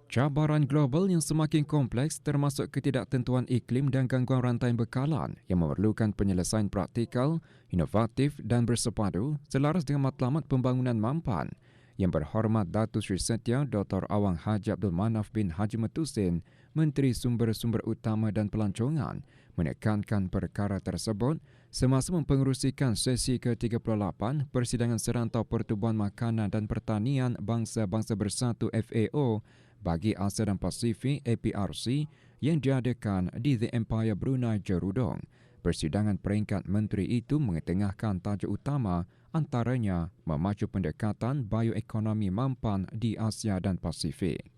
Cabaran global yang semakin kompleks termasuk ketidaktentuan iklim dan gangguan rantai bekalan yang memerlukan penyelesaian praktikal, inovatif dan bersepadu selaras dengan matlamat pembangunan mampan. Yang berhormat Datuk Seri Setia Dr. Awang Haji Abdul Manaf bin Haji Metusin, Menteri Sumber-Sumber Utama dan Pelancongan, menekankan perkara tersebut semasa mempengerusikan sesi ke-38 Persidangan Serantau Pertubuhan Makanan dan Pertanian Bangsa-Bangsa Bersatu FAO bagi Asia dan Pasifik APRC yang diadakan di The Empire Brunei Jerudong. Persidangan peringkat menteri itu mengetengahkan tajuk utama antaranya memacu pendekatan bioekonomi mampan di Asia dan Pasifik.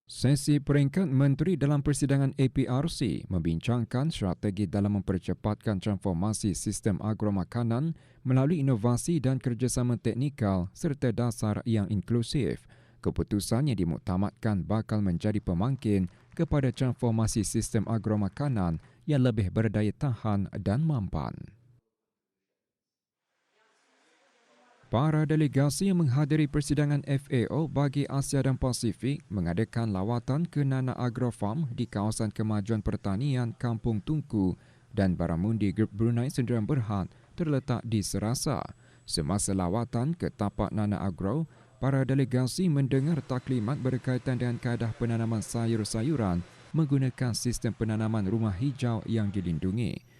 Sesi peringkat menteri dalam persidangan APRC membincangkan strategi dalam mempercepatkan transformasi sistem agromakanan melalui inovasi dan kerjasama teknikal serta dasar yang inklusif. Keputusan yang dimuktamadkan bakal menjadi pemangkin kepada transformasi sistem agromakanan yang lebih berdaya tahan dan mampan. Para delegasi yang menghadiri persidangan FAO bagi Asia dan Pasifik mengadakan lawatan ke Nana Agro Farm di kawasan kemajuan pertanian Kampung Tungku dan Baramundi Group Brunei Sdn Bhd terletak di Serasa. Semasa lawatan ke tapak Nana Agro, para delegasi mendengar taklimat berkaitan dengan kaedah penanaman sayur-sayuran menggunakan sistem penanaman rumah hijau yang dilindungi.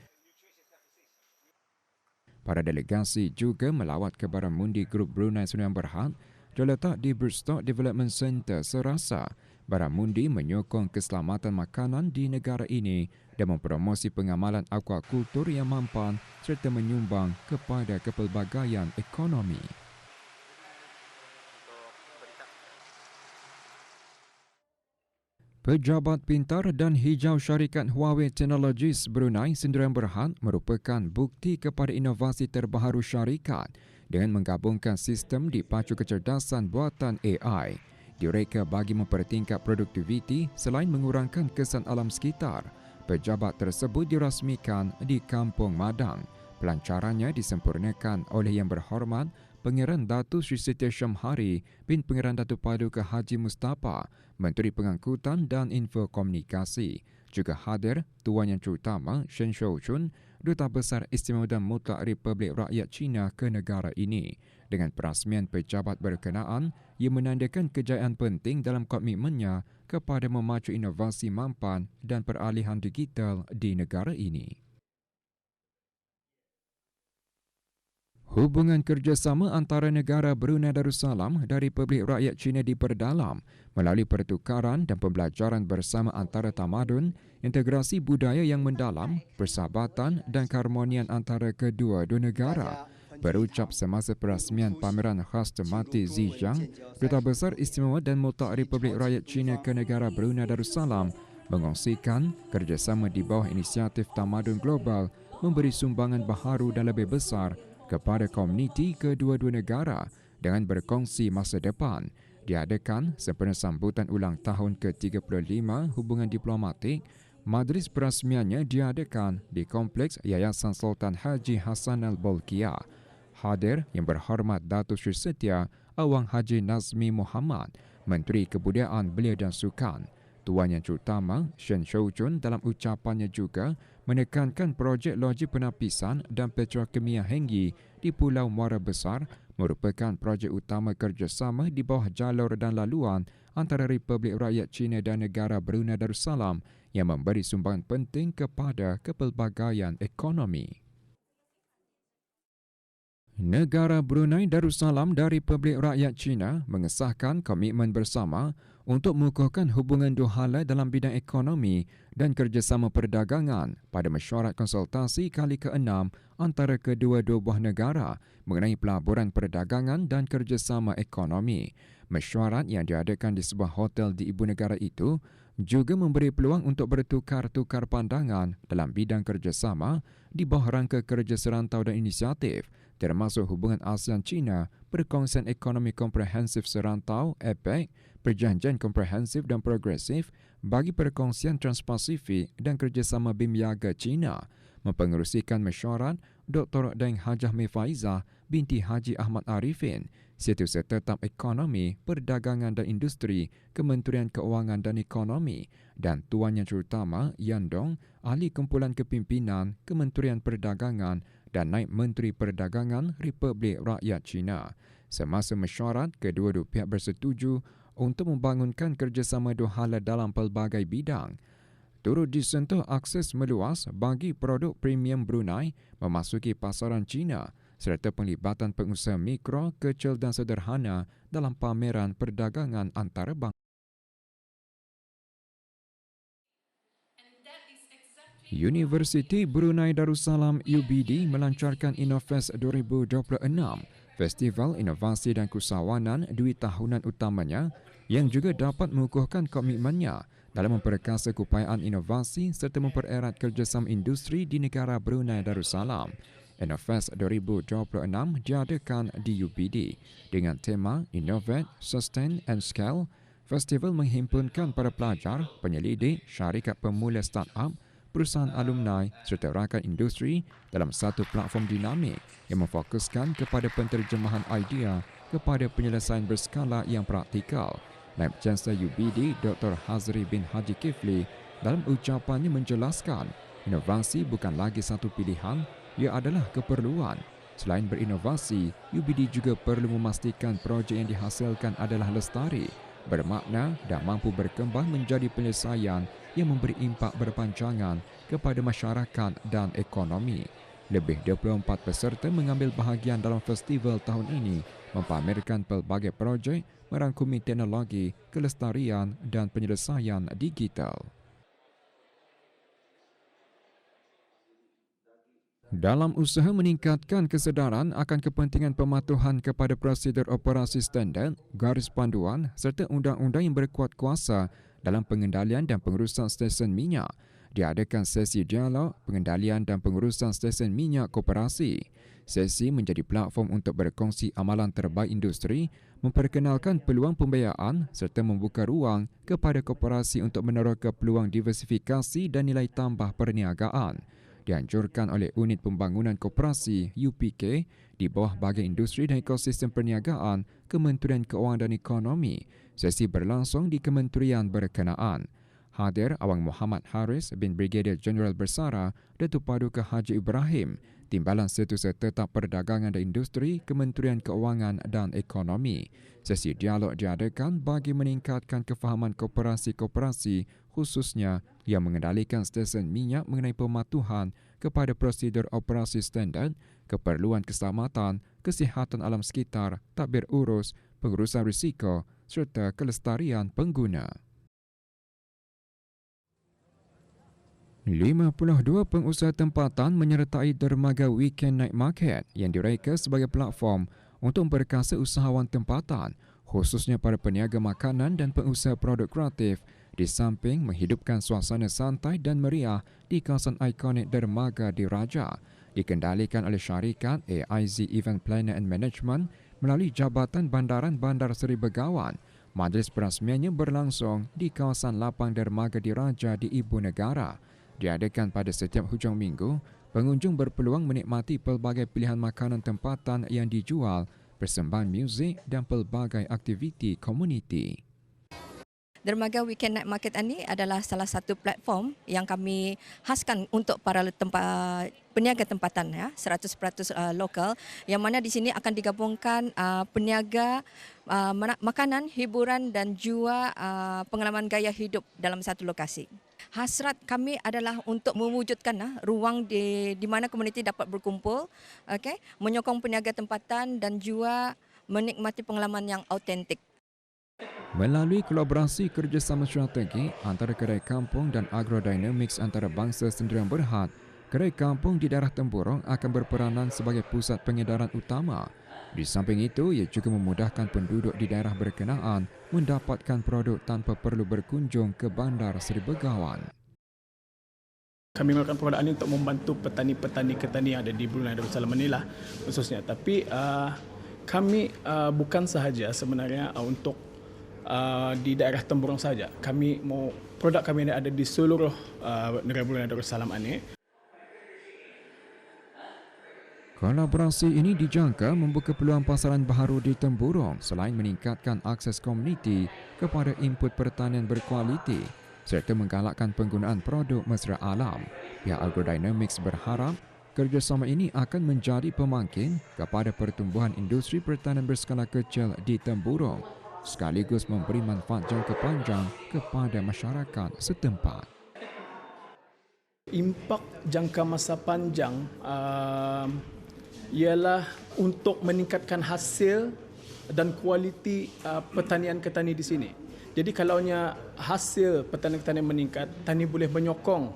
Para delegasi juga melawat ke Baramundi Group Brunei Sdn Bhd terletak di Bridgestock Development Centre Serasa. Baramundi menyokong keselamatan makanan di negara ini dan mempromosi pengamalan aquakultur yang mampan serta menyumbang kepada kepelbagaian ekonomi. Pejabat Pintar dan Hijau syarikat Huawei Technologies Brunei Sdn Bhd merupakan bukti kepada inovasi terbaharu syarikat dengan menggabungkan sistem dipacu kecerdasan buatan AI. Direka bagi mempertingkat produktiviti selain mengurangkan kesan alam sekitar. Pejabat tersebut dirasmikan di Kampung Madang. Pelancarannya disempurnakan oleh Yang Berhormat Pangeran Datuk Sri Setia Syamhari bin Pangeran Datuk Paduka Haji Mustafa, Menteri Pengangkutan dan Infokomunikasi. Juga hadir Tuan Yang Terutama Shen Shouchun, Duta Besar Istimewa dan Mutlak Republik Rakyat China ke negara ini. Dengan perasmian pejabat berkenaan, ia menandakan kejayaan penting dalam komitmennya kepada memacu inovasi mampan dan peralihan digital di negara ini. Hubungan kerjasama antara negara Brunei Darussalam dan Republik Rakyat China diperdalam melalui pertukaran dan pembelajaran bersama antara tamadun, integrasi budaya yang mendalam, persahabatan dan keharmonian antara kedua-dua negara. Berucap semasa perasmian pameran khas temati Zhejiang, Duta Besar Istimewa dan Mutlak Republik Rakyat China ke negara Brunei Darussalam mengongsikan kerjasama di bawah inisiatif tamadun global memberi sumbangan baharu dan lebih besar kepada komuniti kedua-dua negara dengan berkongsi masa depan. Diadakan sempena sambutan ulang tahun ke-35 hubungan diplomatik. Majlis perasmiannya diadakan di Kompleks Yayasan Sultan Haji Hassan Al-Bolkiah. Hadir Yang Berhormat Datuk Sri Setia Awang Haji Nazmi Muhammad, Menteri Kebudayaan Belia dan Sukan. Tuan Yang Terutama Shen Shouchun dalam ucapannya juga menekankan projek logik penapisan dan petrokimia Henggi di Pulau Muara Besar merupakan projek utama kerjasama di bawah jalur dan laluan antara Republik Rakyat China dan negara Brunei Darussalam yang memberi sumbangan penting kepada kepelbagaian ekonomi. Negara Brunei Darussalam dan Republik Rakyat China mengesahkan komitmen bersama untuk mengukuhkan hubungan dua hala dalam bidang ekonomi dan kerjasama perdagangan pada mesyuarat konsultasi kali ke-6 antara kedua-dua buah negara mengenai pelaburan perdagangan dan kerjasama ekonomi. Mesyuarat yang diadakan di sebuah hotel di ibu negara itu juga memberi peluang untuk bertukar-tukar pandangan dalam bidang kerjasama di bawah rangka kerja serantau dan inisiatif termasuk hubungan ASEAN-China, Perkongsian Ekonomi Komprehensif Serantau (APEC), Perjanjian Komprehensif dan Progresif bagi Perkongsian Transpasifik dan Kerjasama Bimyaga China, mempengerusikan mesyuarat Dr. Daeng Hajah Mefaizah binti Haji Ahmad Arifin, Setiausaha Tetap Ekonomi, Perdagangan dan Industri, Kementerian Keuangan dan Ekonomi, dan Tuan Yang Terutama Yandong, Ahli Kumpulan Kepimpinan Kementerian Perdagangan dan Naib Menteri Perdagangan Republik Rakyat China. Semasa mesyuarat, kedua-dua pihak bersetuju untuk membangunkan kerjasama dua hala dalam pelbagai bidang. Turut disentuh akses meluas bagi produk premium Brunei memasuki pasaran China serta penglibatan pengusaha mikro, kecil dan sederhana dalam pameran perdagangan antarabangsa. Universiti Brunei Darussalam UBD melancarkan Innovest 2026, Festival Inovasi dan Kesawanan Dwi tahunan utamanya yang juga dapat mengukuhkan komitmennya dalam memperkasa keupayaan inovasi serta mempererat kerjasama industri di negara Brunei Darussalam. Innovest 2026 diadakan di UBD dengan tema Innovate, Sustain and Scale. Festival menghimpunkan para pelajar, penyelidik, syarikat pemula startup, perusahaan alumni serta rakan industri dalam satu platform dinamik yang memfokuskan kepada penterjemahan idea kepada penyelesaian berskala yang praktikal. Naib Chancellor UBD Dr. Hazri bin Haji Kifli dalam ucapannya menjelaskan, inovasi bukan lagi satu pilihan, ia adalah keperluan. Selain berinovasi, UBD juga perlu memastikan projek yang dihasilkan adalah lestari, bermakna dan mampu berkembang menjadi penyelesaian yang memberi impak berpanjangan kepada masyarakat dan ekonomi. Lebih 24 peserta mengambil bahagian dalam festival tahun ini mempamerkan pelbagai projek merangkumi teknologi, kelestarian dan penyelesaian digital. Dalam usaha meningkatkan kesedaran akan kepentingan pematuhan kepada prosedur operasi standard, garis panduan serta undang-undang yang berkuat kuasa dalam pengendalian dan pengurusan stesen minyak, diadakan sesi dialog, pengendalian dan pengurusan stesen minyak koperasi. Sesi menjadi platform untuk berkongsi amalan terbaik industri, memperkenalkan peluang pembiayaan serta membuka ruang kepada koperasi untuk meneroka peluang diversifikasi dan nilai tambah perniagaan. Dianjurkan oleh Unit Pembangunan Koperasi UPK di bawah Bahagian Industri dan Ekosistem Perniagaan Kementerian Keuangan dan Ekonomi. Sesi berlangsung di kementerian berkenaan. Hadir Awang Muhammad Haris bin Brigadier Jeneral Bersara Datuk Paduka Haji Ibrahim, Timbalan Setiausaha Tetap Perdagangan dan Industri Kementerian Keuangan dan Ekonomi. Sesi dialog diadakan bagi meningkatkan kefahaman koperasi-koperasi khususnya yang mengendalikan stesen minyak mengenai pematuhan kepada prosedur operasi standard, keperluan keselamatan, kesihatan alam sekitar, tadbir urus, pengurusan risiko serta kelestarian pengguna. 52 pengusaha tempatan menyertai dermaga Weekend Night Market yang direka sebagai platform untuk memperkasa usahawan tempatan, khususnya para peniaga makanan dan pengusaha produk kreatif, di samping menghidupkan suasana santai dan meriah di kawasan ikonik dermaga Diraja, dikendalikan oleh syarikat AIZ Event Planner and Management melalui Jabatan Bandaran Bandar Seri Begawan. Majlis perasmiannya berlangsung di kawasan lapang dermaga Diraja di Ibu Negara. Diadakan pada setiap hujung minggu, pengunjung berpeluang menikmati pelbagai pilihan makanan tempatan yang dijual, persembahan muzik dan pelbagai aktiviti komuniti. Dermaga Weekend Night Market ini adalah salah satu platform yang kami khaskan untuk para peniaga tempatan ya, 100% lokal, yang mana di sini akan digabungkan peniaga makanan, hiburan dan juga pengalaman gaya hidup dalam satu lokasi. Hasrat kami adalah untuk mewujudkan ruang di mana komuniti dapat berkumpul, menyokong peniaga tempatan dan juga menikmati pengalaman yang autentik. Melalui kolaborasi kerjasama strategi antara Kedai Kampung dan Agrodynamics Antarabangsa Sendirian Berhad, Kedai Kampung di daerah Tempurung akan berperanan sebagai pusat pengedaran utama. Di samping itu, ia juga memudahkan penduduk di daerah berkenaan mendapatkan produk tanpa perlu berkunjung ke Bandar Seri Begawan. Kami melakukan produk ini untuk membantu petani-petani yang ada di Brunei Darussalam inilah khususnya. Tapi kami bukan sahaja sebenarnya untuk di daerah Tempurung saja. Produk kami ini ada di seluruh negara Brunei Darussalam ini. Kolaborasi ini dijangka membuka peluang pasaran baharu di Temburong selain meningkatkan akses komuniti kepada input pertanian berkualiti serta menggalakkan penggunaan produk mesra alam. Pihak Agrodynamics berharap kerjasama ini akan menjadi pemangkin kepada pertumbuhan industri pertanian berskala kecil di Temburong sekaligus memberi manfaat jangka panjang kepada masyarakat setempat. Impak jangka masa panjang ialah untuk meningkatkan hasil dan kualiti pertanian-ketani di sini. Jadi kalaunya hasil pertanian-ketani meningkat, tani boleh menyokong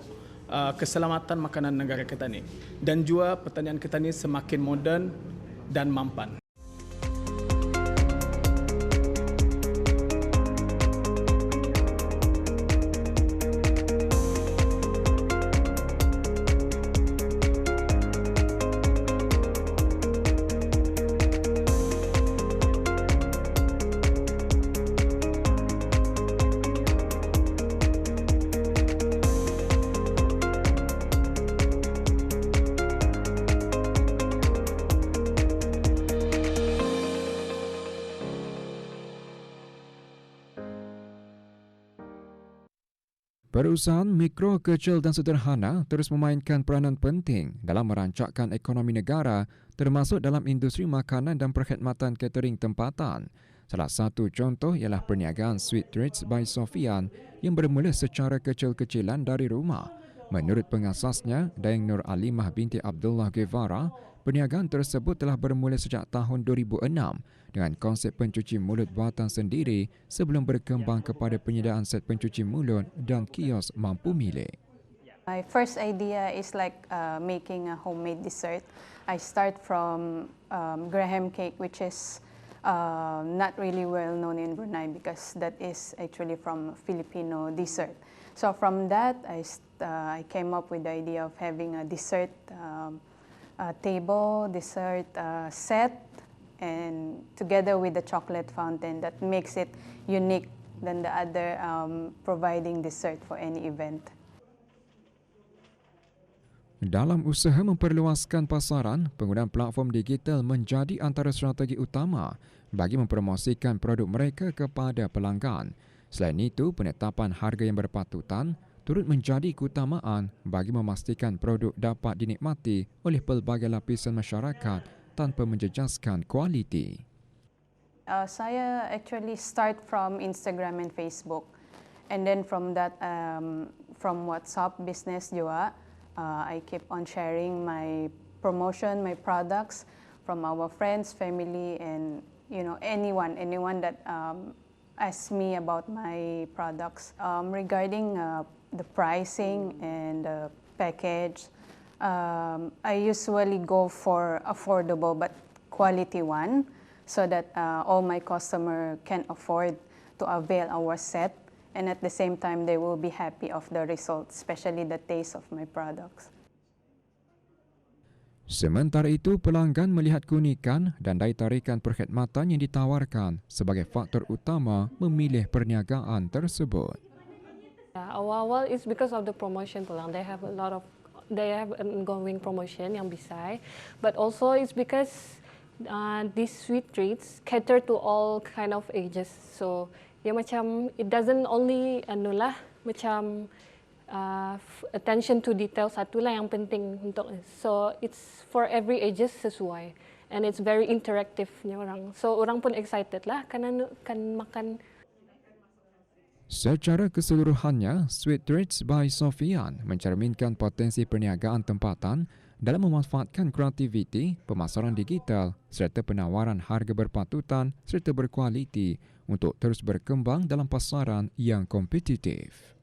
keselamatan makanan negara ketani dan juga pertanian ketani semakin moden dan mampan. Perusahaan mikro, kecil dan sederhana terus memainkan peranan penting dalam merancangkan ekonomi negara termasuk dalam industri makanan dan perkhidmatan catering tempatan. Salah satu contoh ialah perniagaan Sweet Treats by Sofian yang bermula secara kecil-kecilan dari rumah. Menurut pengasasnya, Daeng Nur Alimah binti Abdullah Guevara, perniagaan tersebut telah bermula sejak tahun 2006 dengan konsep pencuci mulut buatan sendiri sebelum berkembang kepada penyediaan set pencuci mulut dan kios mampu milik. My first idea is like making a homemade dessert. I start from Graham cake, which is not really well known in Brunei because that is actually from Filipino dessert. So from that, I came up with the idea of having a dessert table, dessert set, and together with the chocolate fountain that makes it unique than the other providing dessert for any event. Dalam usaha memperluaskan pasaran, penggunaan platform digital menjadi antara strategi utama bagi mempromosikan produk mereka kepada pelanggan. Selain itu, penetapan harga yang berpatutan turut menjadi keutamaan bagi memastikan produk dapat dinikmati oleh pelbagai lapisan masyarakat tanpa menjejaskan kualiti. Saya actually start from Instagram and Facebook, and then from that, from WhatsApp business juga, I keep on sharing my promotion, my products from our friends, family, and anyone that asks me about my products. Regarding the pricing and the package, I usually go for affordable but quality one so that all my customer can afford to avail our set, and at the same time they will be happy of the results, especially the taste of my products. Sementara itu, pelanggan melihat keunikan dan daya tarikan perkhidmatan yang ditawarkan sebagai faktor utama memilih perniagaan tersebut. Awal-awal is because of the promotion pulang. They have an ongoing promotion yang bisai, but also it's because these sweet treats cater to all kind of ages. So ya macam it doesn't only macam attention to detail satulah yang penting untuk. So it's for every ages sesuai, and it's very interactive nya orang. So orang pun excited lah karena kan makan. Secara keseluruhannya, Sweet Treats by Sofian mencerminkan potensi perniagaan tempatan dalam memanfaatkan kreativiti, pemasaran digital serta penawaran harga berpatutan serta berkualiti untuk terus berkembang dalam pasaran yang kompetitif.